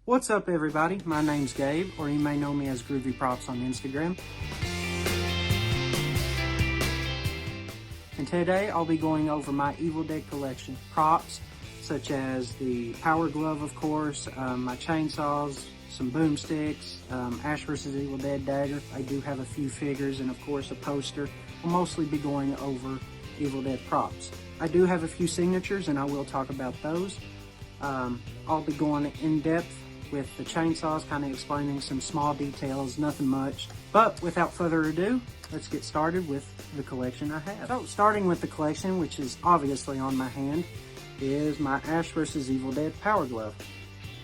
What's up, everybody? My name's Gabe, or you may know me as Groovy Props on Instagram. And today I'll be going over my Evil Dead collection. Props such as the power glove, of course, my chainsaws, some boomsticks, Ash vs. Evil Dead dagger. I do have a few figures and of course a poster. I'll mostly be going over Evil Dead props. I do have a few signatures and I will talk about those. I'll be going in depth with the chainsaws, kind of explaining some small details, nothing much. But without further ado, let's get started with the collection I have. So starting with the collection, which is obviously on my hand, is my Ash vs. Evil Dead power glove.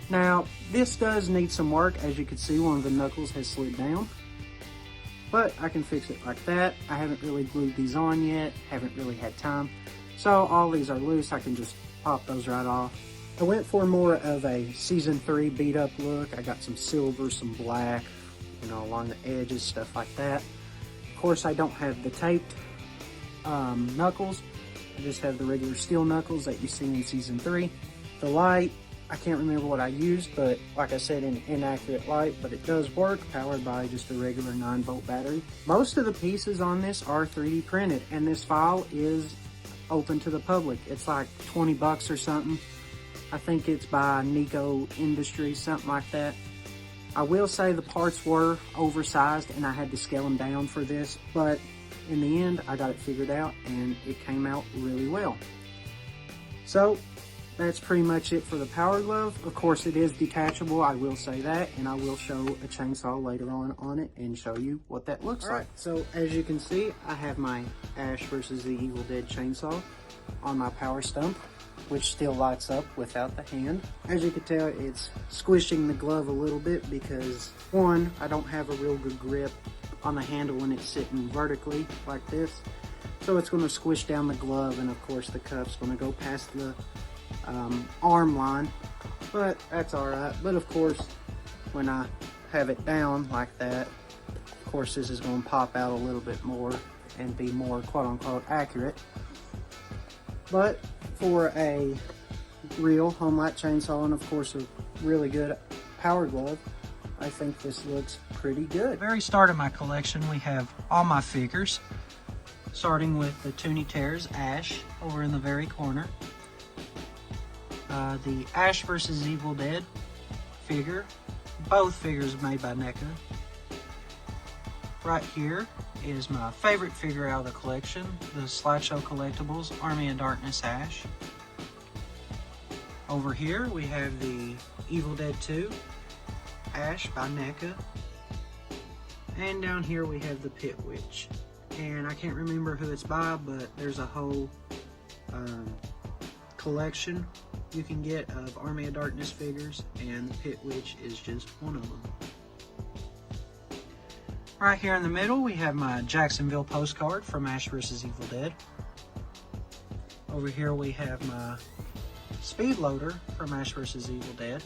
Now, this does need some work. As you can see, one of the knuckles has slid down, but I can fix it like that. I haven't really glued these on yet, haven't really had time. So all these are loose, I can just pop those right off. I went for more of a season 3 beat up look. I got some silver, some black, you know, along the edges, stuff like that. Of course, I don't have the taped knuckles. I just have the regular steel knuckles that you see in season 3. The light, I can't remember what I used, but like I said, an inaccurate light, but it does work, powered by just a regular 9-volt battery. Most of the pieces on this are 3D printed, and this file is open to the public. It's like 20 bucks or something. I think it's by Nico Industries, something like that. I will say the parts were oversized and I had to scale them down for this, but in the end I got it figured out and it came out really well. So that's pretty much it for the power glove. Of course it is detachable, I will say that, and I will show a chainsaw later on it and show you what that looks like. So as you can see, I have my Ash vs. the Evil Dead chainsaw on my power stump, which still lights up without the hand. As you can tell, it's squishing the glove a little bit because, one, I don't have a real good grip on the handle when it's sitting vertically like this. So it's going to squish down the glove, and of course the cuff's going to go past the arm line, but that's alright. But of course, when I have it down like that, of course this is going to pop out a little bit more and be more quote-unquote accurate. But for a real home light chainsaw and of course a really good power glove, I think this looks pretty good. At the very start of my collection, we have all my figures, starting with the Toonie Terrors Ash over in the very corner. The Ash vs. Evil Dead figure, both figures made by NECA. Right here is my favorite figure out of the collection, the Slideshow Collectibles Army of Darkness Ash. Over here we have the Evil Dead 2 Ash by NECA. And down here we have the Pit Witch. And I can't remember who it's by, but there's a whole collection you can get of Army of Darkness figures, and the Pit Witch is just one of them. Right here in the middle, we have my Jacksonville postcard from Ash vs. Evil Dead. Over here we have my speed loader from Ash vs. Evil Dead.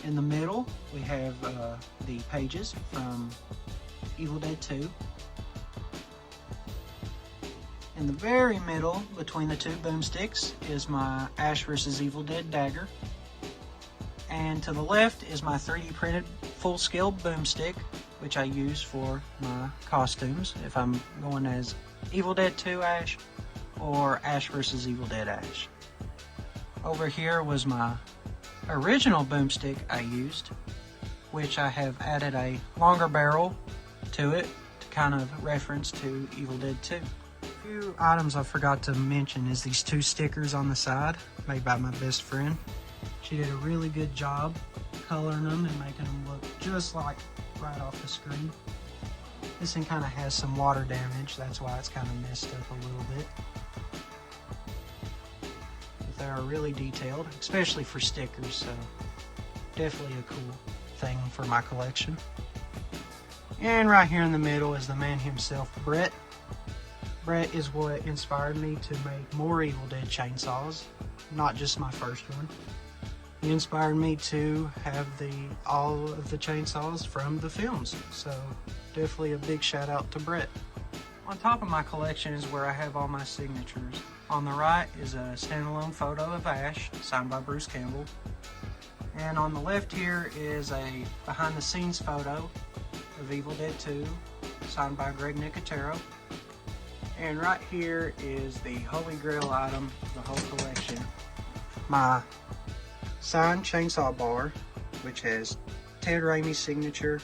In the middle, we have the pages from Evil Dead 2. In the very middle, between the two boomsticks, is my Ash vs. Evil Dead dagger. And to the left is my 3D printed full-scale boomstick, which I use for my costumes if I'm going as Evil Dead 2 Ash or Ash vs. Evil Dead Ash. Over here was my original boomstick I used, which I have added a longer barrel to it to kind of reference to Evil Dead 2. A few items I forgot to mention is these two stickers on the side made by my best friend. She did a really good job coloring them and making them look just like right off the screen. This thing kind of has some water damage, that's why it's kind of messed up a little bit. But they are really detailed, especially for stickers, so definitely a cool thing for my collection. And right here in the middle is the man himself, Brett. Brett is what inspired me to make more Evil Dead chainsaws, not just my first one. He inspired me to have all of the chainsaws from the films, so definitely a big shout out to Brett. On top of my collection is where I have all my signatures. On the right is a standalone photo of Ash, signed by Bruce Campbell. And on the left here is a behind the scenes photo of Evil Dead 2, signed by Greg Nicotero. And right here is the holy grail item of the whole collection, my signed chainsaw bar, which has Ted Raimi's signature,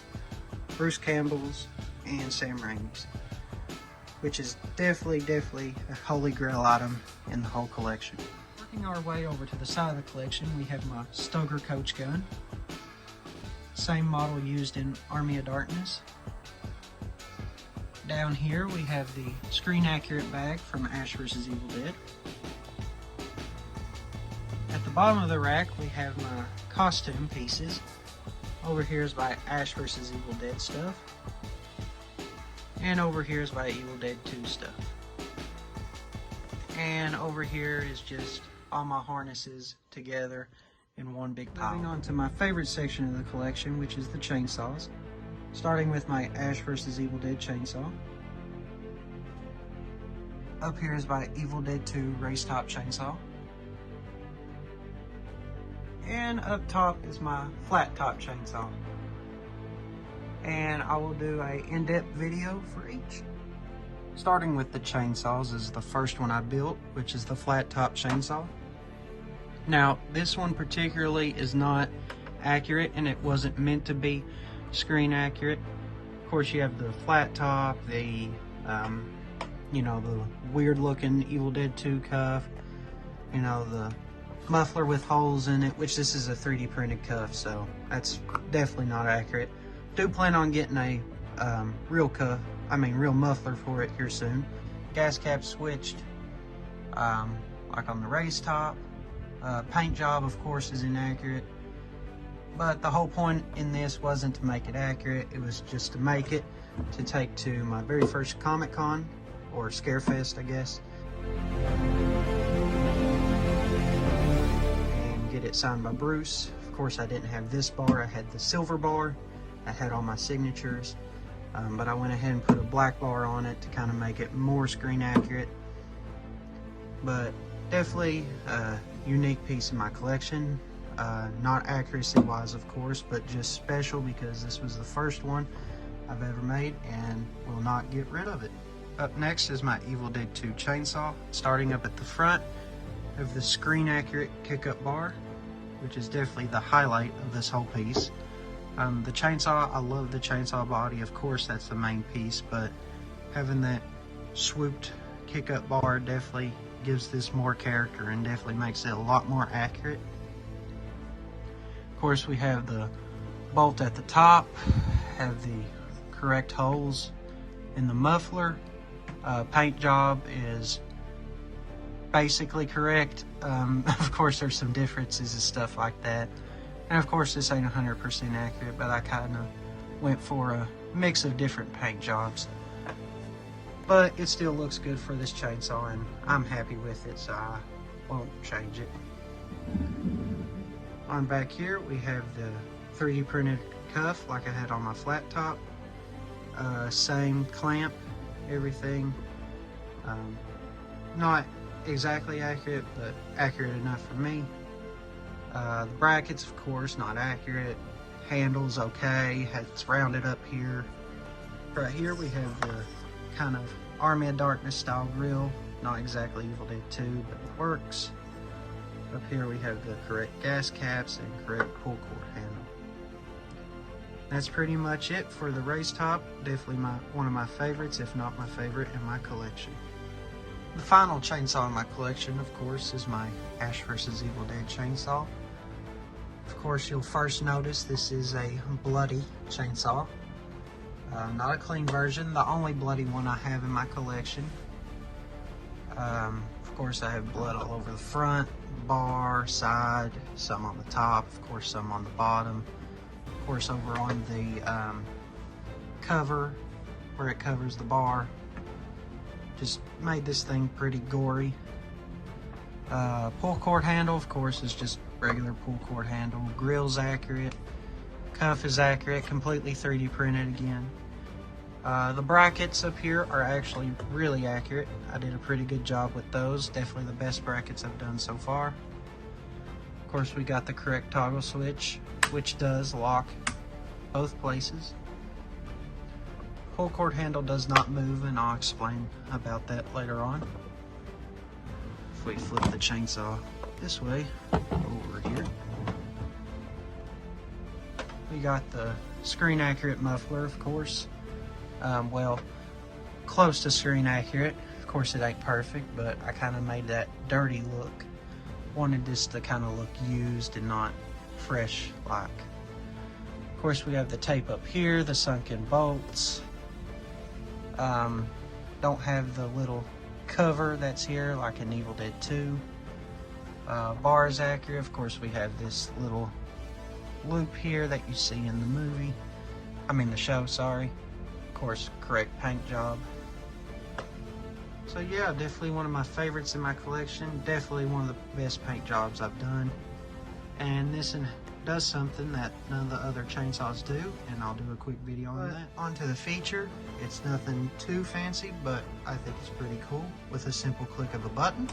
Bruce Campbell's, and Sam Raimi's, which is definitely a holy grail item in the whole collection. Working our way over to the side of the collection, we have my Stoker coach gun, same model used in Army of Darkness. Down here we have the screen accurate bag from Ash vs. Evil Dead. At the bottom of the rack we have my costume pieces. Over here is my Ash vs. Evil Dead stuff. And over here is my Evil Dead 2 stuff. And over here is just all my harnesses together in one big pile. Moving on to my favorite section of the collection, which is the chainsaws. Starting with my Ash vs. Evil Dead chainsaw. Up here is my Evil Dead 2 race top chainsaw. And up top is my flat top chainsaw. And I will do a in-depth video for each. Starting with the chainsaws is the first one I built, which is the flat top chainsaw. Now, this one particularly is not accurate, and it wasn't meant to be screen accurate. Of course, you have the flat top, the you know, the weird looking Evil Dead 2 cuff, you know, the muffler with holes in it, which this is a 3D printed cuff, so that's definitely not accurate. Do plan on getting a real muffler for it here soon. Gas cap switched, like on the race top. Paint job, of course, is inaccurate. But the whole point in this wasn't to make it accurate, it was just to make it to take to my very first Comic Con, or Scarefest, I guess, and get it signed by Bruce. Of course, I didn't have this bar, I had the silver bar, I had all my signatures, but I went ahead and put a black bar on it to kind of make it more screen accurate. But definitely a unique piece in my collection. Not accuracy wise, of course, but just special because this was the first one I've ever made and will not get rid of it. Up next is my Evil Dead 2 chainsaw. Starting up at the front of the screen accurate kick-up bar, which is definitely the highlight of this whole piece. The chainsaw, I love the chainsaw body, of course that's the main piece, but having that swooped kick-up bar definitely gives this more character and definitely makes it a lot more accurate. Of course, we have the bolt at the top, have the correct holes in the muffler. Paint job is basically correct. Of course, there's some differences and stuff like that. And of course, this ain't 100% accurate, but I kind of went for a mix of different paint jobs. But it still looks good for this chainsaw, and I'm happy with it, so I won't change it. On back here, we have the 3D printed cuff like I had on my flat top. Same clamp, everything. Not exactly accurate, but accurate enough for me. The brackets, of course, not accurate. Handles okay, it's rounded up here. Right here we have the kind of Army of Darkness style grill. Not exactly Evil Dead 2, but it works. Up here we have the correct gas caps and correct pull cord handle. That's pretty much it for the race top. Definitely one of my favorites, if not my favorite in my collection. The final chainsaw in my collection, of course, is my Ash vs. Evil Dead chainsaw. Of course, you'll first notice this is a bloody chainsaw. Not a clean version, the only bloody one I have in my collection. Of course, I have blood all over the front, bar, side, some on the top, of course some on the bottom. Of course, over on the cover, where it covers the bar. Just made this thing pretty gory. Pull cord handle, of course, is just regular pull cord handle. Grill's accurate. Cuff is accurate, completely 3D printed again. The brackets up here are actually really accurate. I did a pretty good job with those. Definitely the best brackets I've done so far. Of course, we got the correct toggle switch, which does lock both places. Pull cord handle does not move, and I'll explain about that later on. If we flip the chainsaw this way, over here, we got the screen accurate muffler, of course. Well, close to screen accurate. Of course, it ain't perfect, but I kind of made that dirty look. Wanted this to kind of look used and not fresh like. Of course, we have the tape up here, the sunken bolts. Don't have the little cover that's here like in Evil Dead 2. Bar is accurate. Of course, we have this little loop here that you see in the movie. I mean the show, sorry. Of course, correct paint job. So yeah, definitely one of my favorites in my collection. Definitely one of the best paint jobs I've done. And this does something that none of the other chainsaws do, and I'll do a quick video on that. Onto the feature. It's nothing too fancy, but I think it's pretty cool with a simple click of a button.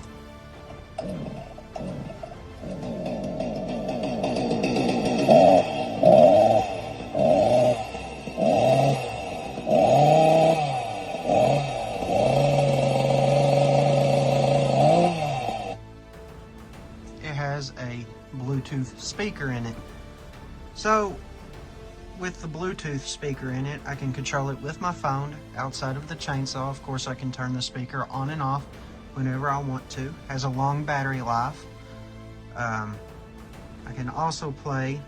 It has a Bluetooth speaker in it. So with the Bluetooth speaker in it, I can control it with my phone outside of the chainsaw. Of course, I can turn the speaker on and off whenever I want to. Has a long battery life. I can also play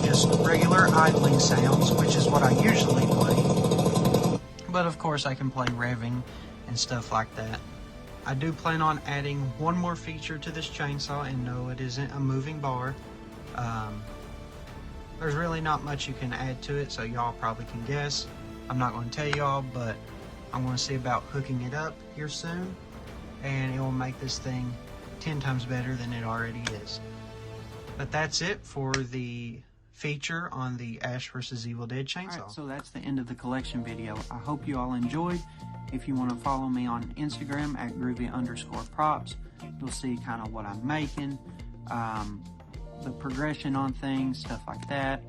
just regular idling sounds, which is what I usually play. But of course, I can play revving and stuff like that. I do plan on adding one more feature to this chainsaw, and no, it isn't a moving bar. There's really not much you can add to it, so y'all probably can guess. I'm not going to tell y'all, but I'm going to see about hooking it up here soon, and it will make this thing 10 times better than it already is. But that's it for the feature on the Ash vs. Evil Dead chainsaw. Alright, so that's the end of the collection video. I hope you all enjoyed. If you want to follow me on Instagram at Groovy_props, you'll see kind of what I'm making, the progression on things, stuff like that.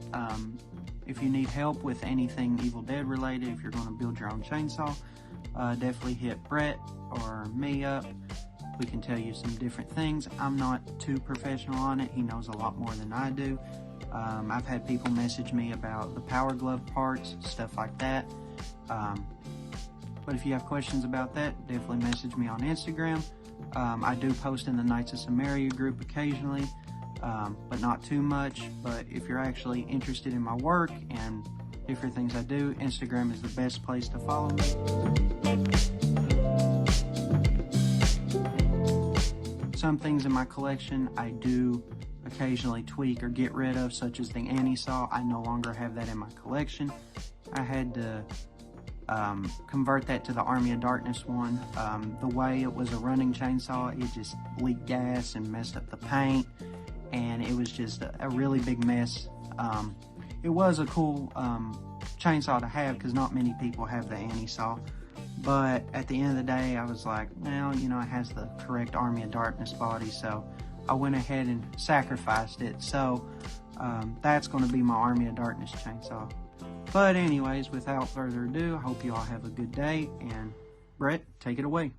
If you need help with anything Evil Dead related, if you're going to build your own chainsaw, definitely hit Brett or me up. We can tell you some different things. I'm not too professional on it. He knows a lot more than I do. I've had people message me about the power glove parts, stuff like that. But if you have questions about that, definitely message me on Instagram. I do post in the Knights of Samaria group occasionally, but not too much. But if you're actually interested in my work and different things I do, Instagram is the best place to follow me. Some things in my collection I do occasionally tweak or get rid of, such as the anti-saw. I no longer have that in my collection. I had to convert that to the Army of Darkness one. The way it was a running chainsaw, it just leaked gas and messed up the paint, and it was just a really big mess. It was a cool chainsaw to have because not many people have the anti-saw, but at the end of the day I was like, well, you know, it has the correct Army of Darkness body, so I went ahead and sacrificed it. So that's going to be my Army of Darkness chainsaw. But anyways, without further ado, I hope you all have a good day, and Brett, take it away.